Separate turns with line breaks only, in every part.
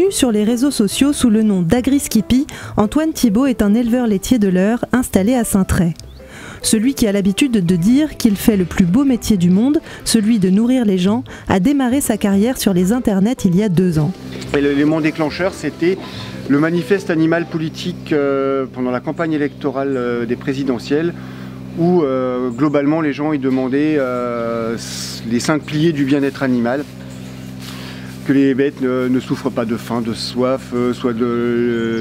Connu sur les réseaux sociaux sous le nom d'Agri-Skippy, Antoine Thibault est un éleveur laitier de l'Eure installé à Saint-Trait. Celui qui a l'habitude de dire qu'il fait le plus beau métier du monde, celui de nourrir les gens, a démarré sa carrière sur les internets il y a 2 ans.
L'élément déclencheur, c'était le manifeste animal politique pendant la campagne électorale des présidentielles, où globalement les gens y demandaient les 5 piliers du bien-être animal. Que les bêtes ne souffrent pas de faim, de soif,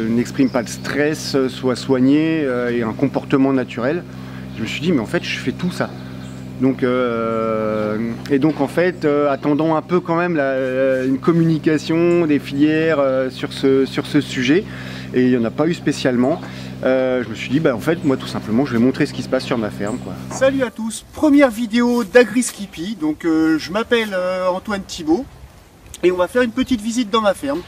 n'expriment pas de stress, soient soignées et un comportement naturel. Je me suis dit mais en fait je fais tout ça. Donc, en fait attendant un peu quand même une communication des filières sur ce sujet, et il n'y en a pas eu spécialement. Je me suis dit en fait moi tout simplement je vais montrer ce qui se passe sur ma ferme, quoi. Salut à tous, première vidéo d'Agri-Skippy. Donc je m'appelle Antoine Thibault et on va faire une petite visite dans ma ferme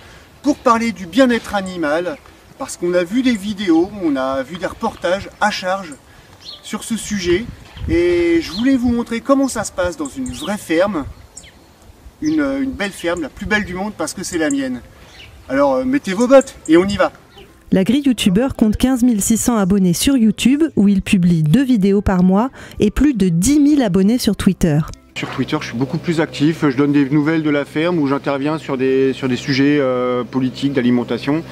pour parler du bien-être animal, parce qu'on a vu des vidéos, on a vu des reportages à charge sur ce sujet, et je voulais vous montrer comment ça se passe dans une vraie ferme, une belle ferme, la plus belle du monde parce que c'est la mienne. Alors mettez vos bottes et on y va.
L'agri-youtubeur compte 15 600 abonnés sur YouTube, où il publie 2 vidéos par mois, et plus de 10 000 abonnés sur Twitter.
Sur Twitter, je suis beaucoup plus actif, je donne des nouvelles de la ferme, où j'interviens sur des sujets politiques, d'alimentation.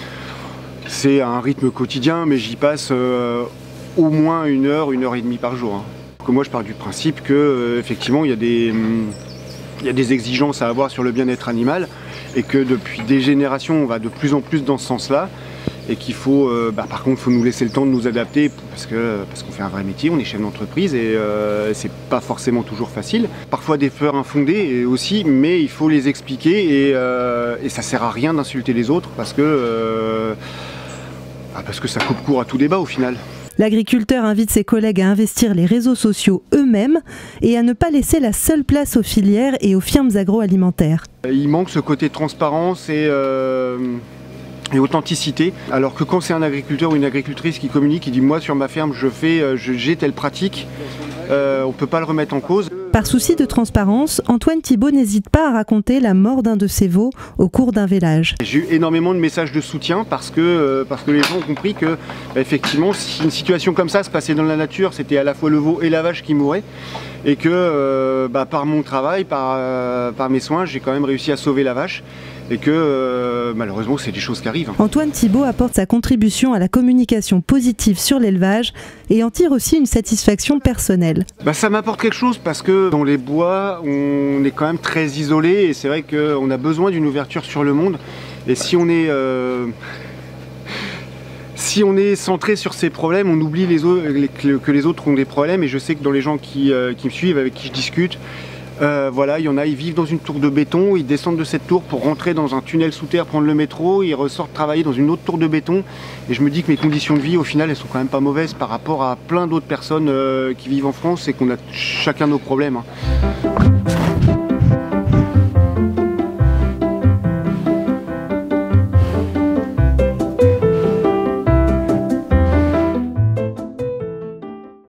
C'est un rythme quotidien, mais j'y passe au moins 1 heure, 1 heure et demie par jour, hein. Moi je pars du principe que effectivement il y a des exigences à avoir sur le bien-être animal, et que depuis des générations on va de plus en plus dans ce sens-là, et qu'il faut par contre il faut nous laisser le temps de nous adapter, parce qu'on fait un vrai métier, on est chef d'entreprise, et c'est pas forcément toujours facile. Parfois des peurs infondées aussi, mais il faut les expliquer, et ça sert à rien d'insulter les autres, parce que ça coupe court à tout débat au final.
L'agriculteur invite ses collègues à investir les réseaux sociaux eux-mêmes et à ne pas laisser la seule place aux filières et aux firmes agroalimentaires.
Il manque ce côté transparence et authenticité, alors que quand c'est un agriculteur ou une agricultrice qui communique, qui dit moi sur ma ferme j'ai telle pratique, on ne peut pas le remettre en cause.
Par souci de transparence, Antoine Thibault n'hésite pas à raconter la mort d'un de ses veaux au cours d'un vélage.
J'ai eu énormément de messages de soutien parce que les gens ont compris que effectivement, si une situation comme ça se passait dans la nature, c'était à la fois le veau et la vache qui mouraient, et que par mon travail, par mes soins, j'ai quand même réussi à sauver la vache, et que malheureusement c'est des choses qui arrivent.
Antoine Thibault apporte sa contribution à la communication positive sur l'élevage et en tire aussi une satisfaction personnelle.
Ça m'apporte quelque chose, parce que dans les bois on est quand même très isolé, et c'est vrai qu'on a besoin d'une ouverture sur le monde, et si on est centré sur ces problèmes, on oublie que les autres ont des problèmes. Et je sais que dans les gens qui me suivent, avec qui je discute, voilà, il y en a, ils vivent dans une tour de béton, ils descendent de cette tour pour rentrer dans un tunnel sous terre, prendre le métro, ils ressortent travailler dans une autre tour de béton, et je me dis que mes conditions de vie au final elles sont quand même pas mauvaises par rapport à plein d'autres personnes qui vivent en France, et qu'on a chacun nos problèmes, hein.